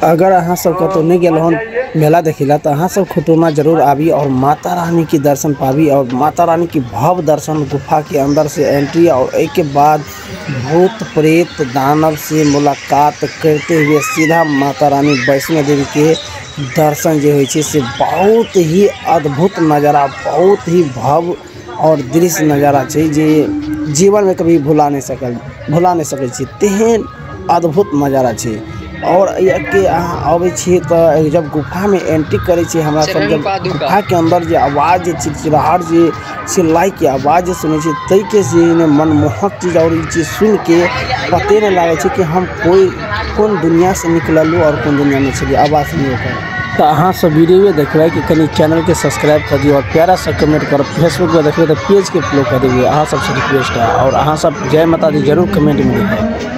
अगर अहाँ सब कतौ नहीं गेल हन मेला देखिला तो अहाँ सब खुटुना जरूर आबी और माता रानी के दर्शन पाबी और माता रानी की भव्य दर्शन गुफा के अंदर से एंट्री और एक के बाद भूत प्रेत दानव से मुलाकात करते हुए सीधा माता रानी वैष्णो देवी के दर्शन जो होइ छै से बहुत ही अद्भुत नज़ारा, बहुत ही भव्य और दृश्य नज़ारा छै जे जीवन में कभी भुला नहीं सकै छी। तेहन अद्भुत नज़ारा छै। और के अहाँ अबै छी तो जब गुफा में एंट्री करे छी हमरा सब जब गुफा के अंदर जो आवाज़ चिड़चिड़ाहट जे चिल्लाई के आवाज़ सुनै छी तै के से मनमोहक चीज़ और ये चीज़ सुन के पते नहीं लगे छै कि हम कौन दुनिया से निकललू और कौन दुनिया में चली आवाज़ सुनिए कर। तो अहाँ सब वीडियो देखबै कि कनी चैनल के सब्सक्राइब कर दियो और प्यारा सा कमेंट कर। फेसबुक पर देखबै तो पेज के फॉलो कर देबै। अहाँ सबसे रिक्वेस्ट है और अहाँ सब जय माता दी जरूर कमेंट में लिखबै।